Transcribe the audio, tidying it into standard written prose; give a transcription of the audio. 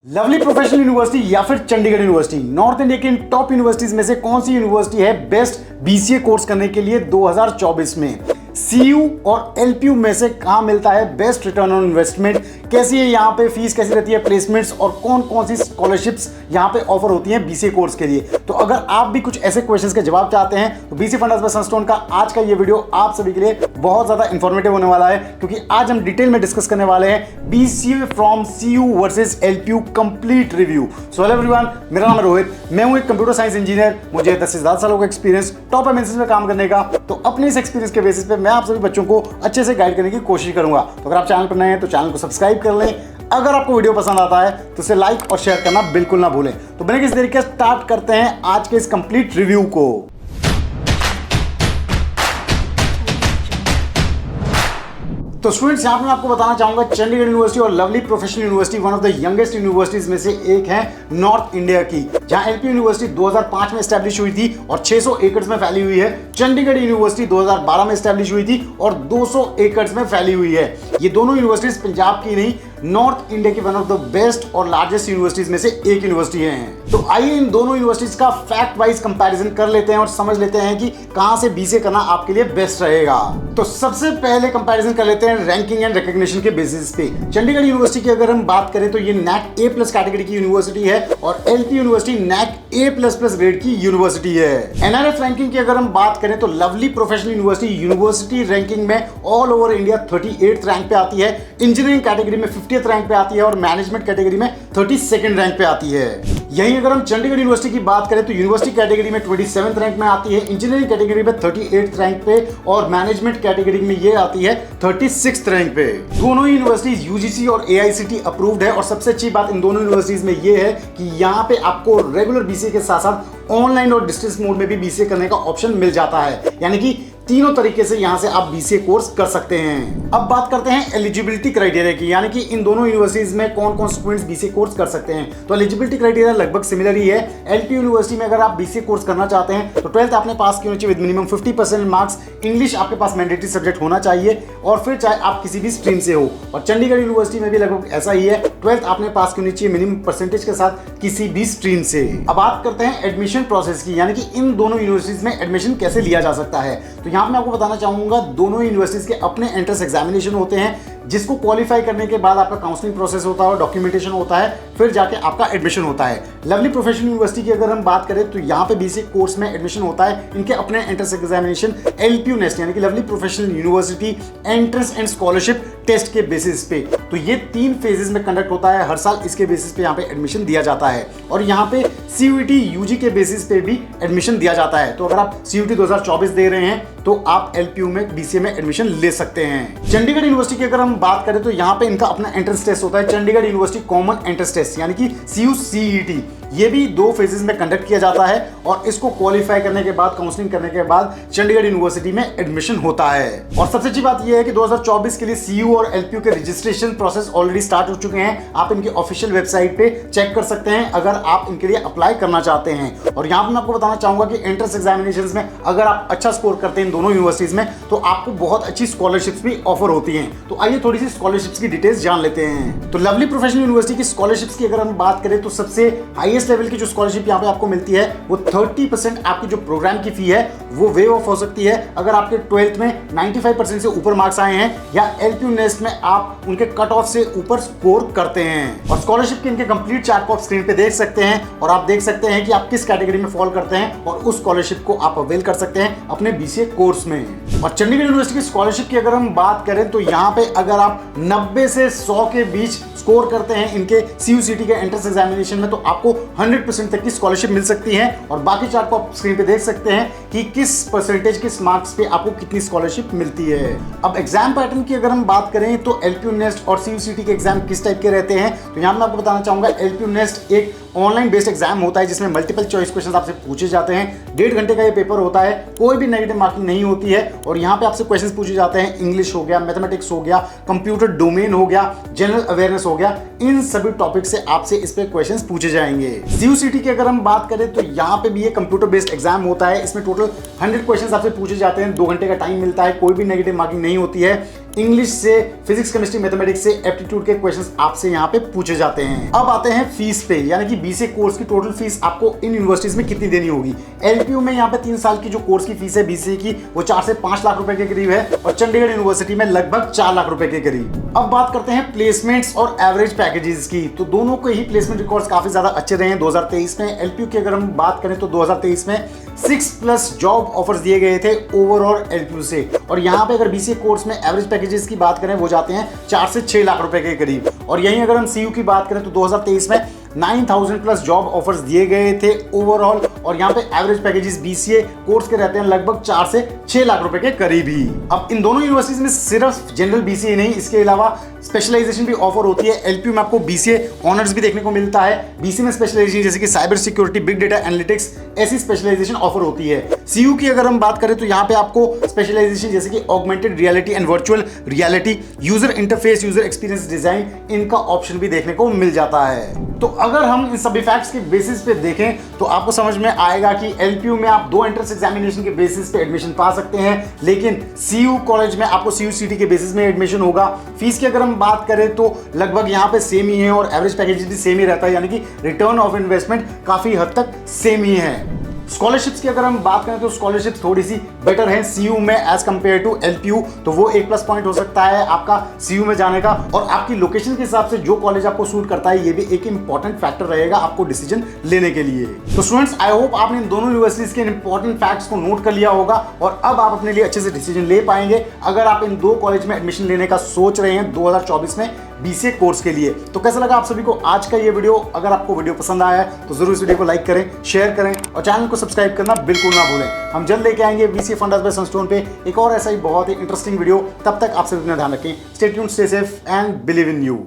Lovely Professional university या फिर Chandigarh university north India की इन टॉप यूनिवर्सिटीज में से कौन सी यूनिवर्सिटी है बेस्ट बीसीए कोर्स करने के लिए 2024 में? सीयू और एलपीयू में से कहां मिलता है बेस्ट रिटर्न ऑन इन्वेस्टमेंट? कैसी है यहाँ पे फीस, कैसी रहती है प्लेसमेंट्स और कौन कौन सी स्कॉलरशिप्स यहाँ पे ऑफर होती हैं बीसीए कोर्स के लिए? तो अगर आप भी कुछ ऐसे क्वेश्चंस के जवाब चाहते हैं तो बीसीए फंडास बाय सनस्टोन का आज का ये वीडियो आप सभी के लिए बहुत ज्यादा इंफॉर्मेटिव होने वाला है, क्योंकि आज हम डिटेल में डिस्कस करने वाले हैं BCA from CU versus LPU complete review. So hello everyone, मेरा नाम है रोहित, मैं हूं एक कंप्यूटर साइंस इंजीनियर। मुझे 10 से ज्यादा सालों का एक्सपीरियंस टॉप एमएनसीज में काम करने का। तो अपने इस एक्सपीरियंस के बेसिस पे मैं आप सभी बच्चों को अच्छे से गाइड करने की कोशिश करूंगा। तो अगर आप चैनल पर नए हैं तो चैनल को सब्सक्राइब कर लें। अगर आपको वीडियो पसंद आता है तो इसे लाइक और शेयर करना बिल्कुल ना भूलें। तो बिना किसी देरी के स्टार्ट करते हैं आज के इस कंप्लीट रिव्यू को। तो स्टूडेंट्स, यहाँ पे मैं आपको बताना चाहूंगा चंडीगढ़ यूनिवर्सिटी और lovely Professional university one of the youngest universities में से एक है नॉर्थ इंडिया की, जहां एलपी यूनिवर्सिटी 2005 में एस्टैब्लिश हुई थी और 600 एकड़ में फैली हुई है। चंडीगढ़ यूनिवर्सिटी 2012 में एस्टैब्लिश हुई थी और 200 एकड़ में फैली हुई है। ये दोनों यूनिवर्सिटीज पंजाब की नहीं, नॉर्थ इंडिया की वन ऑफ द बेस्ट और लार्जेस्ट यूनिवर्सिटीज में से एक यूनिवर्सिटी है। तो आइए इन दोनों यूनिवर्सिटीज का फैक्ट वाइज कंपैरिजन कर लेते हैं और समझ लेते हैं कि कहां से बीसीए करना आपके लिए बेस्ट रहेगा। तो सबसे पहले कंपैरिजन कर लेते हैं रैंकिंग एंड रिकॉग्निशन के बेसिस पे। चंडीगढ़ यूनिवर्सिटी की अगर हम बात करें तो ये नैक A+ कैटेगरी की यूनिवर्सिटी है और LP university NAAC A++ grade की यूनिवर्सिटी है। एनआरएफ रैंकिंग की अगर हम बात करें तो लवली प्रोफेशनल यूनिवर्सिटी रैंकिंग में all over India 38th rank पे आती है, इंजीनियरिंग कैटेगरी में 50th रैंक पे आती है और मैनेजमेंट कैटेगरी में 32nd रैंक पे आती है। यहीं अगर हम चंडीगढ़ यूनिवर्सिटी की बात करें तो यूनिवर्सिटी कैटेगरी में 27th रैंक में आती है, इंजीनियरिंग कैटेगरी में 38th रैंक पे और मैनेजमेंट कैटेगरी में ये आती है 36th रैंक पे। दोनों यूनिवर्सिटीज यूजीसी और एआईसीटी अप्रूव्ड है और सबसे अच्छी बात इन दोनों यूनिवर्सिटीज में ये है कि यहाँ पे आपको रेगुलर बीसीए के साथ साथ ऑनलाइन और डिस्टेंस मोड में भी बीसीए करने का ऑप्शन मिल जाता है, यानी कि तीनों तरीके से यहां से आप बीसीए कोर्स कर सकते हैं। अब बात करते हैं एलिजिबिलिटी क्राइटेरिया की, यानी कि इन दोनों यूनिवर्सिटीज में कौन कौन स्टूडेंट्स बीसीए कोर्स कर सकते हैं। तो एलिजिबिलिटी क्राइटेरिया लगभग सिमिलर ही है। एलपी यूनिवर्सिटी में अगर आप बीसीए कोर्स करना चाहते हैं तो 12th आपने पास की होनी चाहिए विद मिनिमम 50% मार्क्स, इंग्लिश आपके पास मैंडेटरी सब्जेक्ट होना चाहिए और फिर चाहे आप किसी भी स्ट्रीम से हो। और चंडीगढ़ यूनिवर्सिटी में भी लगभग ऐसा ही है, 12th आपने पास की होनी चाहिए मिनिमम परसेंटेज के साथ किसी भी स्ट्रीम से। अब बात करते हैं एडमिशन प्रोसेस की, यानी कि इन दोनों यूनिवर्सिटीज में एडमिशन कैसे लिया जा सकता है। तो यहाँ पे मैं आपको बताना चाहूंगा दोनों यूनिवर्सिटीज के अपने एंट्रेंस एग्जामिनेशन होते हैं, जिसको क्वालिफाई करने के बाद आपका काउंसलिंग प्रोसेस होता है और डॉक्यूमेंटेशन होता है, फिर जाके आपका एडमिशन होता है। लवली प्रोफेशनल यूनिवर्सिटी की अगर हम बात करें तो यहाँ पे बीसीए कोर्स में एडमिशन होता है, इनके अपने एंट्रेंस एग्जामिनेशन एलपीयू नेस्ट यानी कि Lovely Professional University entrance and scholarship test के बेसिस पे। तो ये 3 फेजेस में कंडक्ट होता है हर साल, इसके बेसिस पे यहाँ पे एडमिशन दिया जाता है और यहाँ पे सीयूईटी यूजी के बेसिस पे भी एडमिशन दिया जाता है। तो अगर आप सीयूईटी 2024 दे रहे हैं तो आप एलपीयू में बीसीए में एडमिशन ले सकते हैं। चंडीगढ़ यूनिवर्सिटी की अगर हम बात करें तो यहाँ पे इनका अपना एंट्रेंस टेस्ट होता है, Chandigarh University Common Entrance Test यानी कि CUCET। ये भी 2 फेजेस में कंडक्ट किया जाता है और इसको क्वालिफाई करने के बाद, काउंसलिंग करने के बाद चंडीगढ़ यूनिवर्सिटी में एडमिशन होता है। और सबसे अच्छी बात यह है कि 2024 के लिए सीयू और एलपीयू के रजिस्ट्रेशन प्रोसेस ऑलरेडी स्टार्ट हो चुके हैं। आप इनकी ऑफिशियल वेबसाइट पे चेक कर सकते हैं अगर आप इनके लिए अप्लाई करना चाहते हैं। और यहाँ पे मैं आपको बताना चाहूंगा कि एंट्रेंस एग्जामिनेशंस में अगर आप अच्छा स्कोर करते हैं इन दोनों यूनिवर्सिटीज में तो आपको बहुत अच्छी स्कॉलरशिप्स भी ऑफर होती हैं। तो आइए थोड़ी सी स्कॉलरशिप्स की डिटेल्स जान लेते हैं। तो लवली प्रोफेशनल यूनिवर्सिटी की स्कॉलरशिप्स की अगर हम बात करें तो सबसे हाईएस्ट लेवल की जो स्कॉलरशिप यहाँ पे आपको मिलती है वो 30% आपकी जो प्रोग्राम की फी है वो वेव ऑफ हो सकती है अगर आपके 12th में 95% से ऊपर मार्क्स आए हैं या एलपीयू नेस्ट में आप उनके कट ऑफ से ऊपर स्कोर करते हैं। और स्कॉलरशिप के इनके कंप्लीट चार्ट को आप स्क्रीन पे देख सकते हैं और आप देख सकते हैं कि आप किस कैटेगरी में फॉल करते हैं और उस स्कॉलरशिप को आप अवेल कर सकते हैं अपने बीसीए कोर्स में। और चंडीगढ़ यूनिवर्सिटी की स्कॉलरशिप की अगर हम बात करें तो यहाँ पे अगर आप 90 से 100 के बीच स्कोर करते हैं इनके CUCET के एंट्रेंस एग्जामिनेशन में तो आपको 100% तक की स्कॉलरशिप मिल सकती है। और बाकी चार्ट को आप स्क्रीन पे देख सकते हैं कि किस परसेंटेज, किस मार्क्स पे आपको कितनी स्कॉलरशिप मिलती है। अब एग्जाम पैटर्न की अगर हम बात करें तो एलपीयू नेस्ट और CUCET के एग्जाम किस टाइप के रहते हैं तो यहाँ मैं आपको बताना चाहूंगा एलपीयू नेस्ट एक ऑनलाइन बेस्ड एग्जाम होता है जिसमें मल्टीपल चॉइस क्वेश्चंस आपसे पूछे जाते हैं। 1.5 घंटे का ये पेपर होता है, कोई भी नेगेटिव मार्किंग नहीं होती है और यहाँ पे आपसे क्वेश्चंस पूछे जाते हैं, इंग्लिश हो गया, मैथमेटिक्स हो गया, कंप्यूटर डोमेन हो गया, जनरल अवेयरनेस हो गया, इन सभी टॉपिक से आपसे इस पे क्वेश्चंस पूछे जाएंगे। CUCET की अगर हम बात करें तो यहाँ पे भी ये कंप्यूटर बेस्ड एग्जाम होता है, इसमें टोटल 100 क्वेश्चंस आपसे पूछे जाते हैं, 2 घंटे का टाइम मिलता है, कोई भी नेगेटिव मार्किंग नहीं होती है। इंग्लिश से, फिजिक्स केमिस्ट्री मैथमेटिक्स से एप्टीट्यूड के क्वेश्चंस आपसे यहाँ पे पूछे जाते हैं। अब आते हैं फीस पे, यानी कि बीसीए कोर्स की टोटल फीस आपको इन यूनिवर्सिटीज में कितनी देनी होगी। एलपीयू में यहाँ पे 3 साल की जो कोर्स की फीस है बीसीए की वो 4 से 5 लाख रुपए के करीब है और चंडीगढ़ यूनिवर्सिटी में लगभग 4 लाख रुपए के करीब। अब बात करते हैं प्लेसमेंट्स और एवरेज पैकेजेस की, तो दोनों को ही प्लेसमेंट रिकॉर्ड्स काफी ज्यादा अच्छे रहे हैं 2023 में। एलपीयू की अगर हम बात करें तो 2023 में 6+ जॉब ऑफर्स दिए गए थे ओवरऑल एलपीयू से, और यहाँ पे अगर बीसीए कोर्स में एवरेज पैकेजेस की बात करें वो जाते हैं 4 से 6 लाख रुपए के करीब। और यहीं अगर हम सीयू की बात करें तो 2023 में 9,000+ जॉब ऑफर्स दिए गए थे ओवरऑल, और यहाँ पे एवरेज पैकेजेस बीसीए कोर्स के रहते हैं लगभग 4 से 6 लाख रुपए के करीब ही। अब इन दोनों यूनिवर्सिटीज में सिर्फ जनरल बीसीए नहीं, इसके अलावा स्पेशलाइजेशन भी ऑफर होती है। एलपीयू में आपको बीसीए ऑनर्स भी देखने को मिलता है, बीसीए में स्पेशलाइजेशन जैसे कि cyber security, big data analytics, ऐसी स्पेशलाइजेशन ऑफर होती है। सीयू की अगर हम बात करें तो यहाँ पे आपको स्पेशलाइजेशन जैसे कि augmented reality and virtual reality, user interface, user experience design, इनका ऑप्शन भी देखने को मिल जाता है। तो अगर हम इन सभी फैक्ट्स के बेसिस पे देखें तो आपको समझ में आएगा कि एलपीयू में आप 2 एंट्रेंस एग्जामिनेशन के बेसिस पे एडमिशन पा सकते हैं, लेकिन सीयू कॉलेज में आपको सीयू सीटी के बेसिस में एडमिशन होगा। फीस की अगर हम बात करें तो लगभग यहाँ पे सेम ही है और एवरेज पैकेज भी सेम ही रहता है, यानी कि रिटर्न ऑफ इन्वेस्टमेंट काफी हद तक सेम ही है। स्कॉलरशिप्स की अगर हम बात करें तो स्कॉलरशिप थोड़ी सी बेटर है सीयू में एज कंपेयर टू एलपीयू, तो वो एक प्लस पॉइंट हो सकता है आपका सीयू में जाने का। और आपकी लोकेशन के हिसाब से जो कॉलेज आपको सूट करता है ये भी एक इंपॉर्टेंट फैक्टर रहेगा आपको डिसीजन लेने के लिए। तो स्टूडेंट्स, आई होप आपने इन दोनों यूनिवर्सिटीज के इंपॉर्टेंट फैक्ट्स को नोट कर लिया होगा और अब आप अपने लिए अच्छे से डिसीजन ले पाएंगे अगर आप इन 2 कॉलेज में एडमिशन लेने का सोच रहे हैं 2024 में बीसीए कोर्स के लिए। तो कैसा लगा आप सभी को आज का ये वीडियो? अगर आपको वीडियो पसंद आया है तो जरूर इस वीडियो को लाइक करें, शेयर करें और चैनल को सब्सक्राइब करना बिल्कुल ना भूलें। हम जल्द लेके आएंगे बीसीए फंडास बाय सनस्टोन पे एक और ऐसा ही बहुत ही इंटरेस्टिंग वीडियो। तब तक आप सभी अपना ध्यान रखें। Stay tuned, stay safe and believe in you.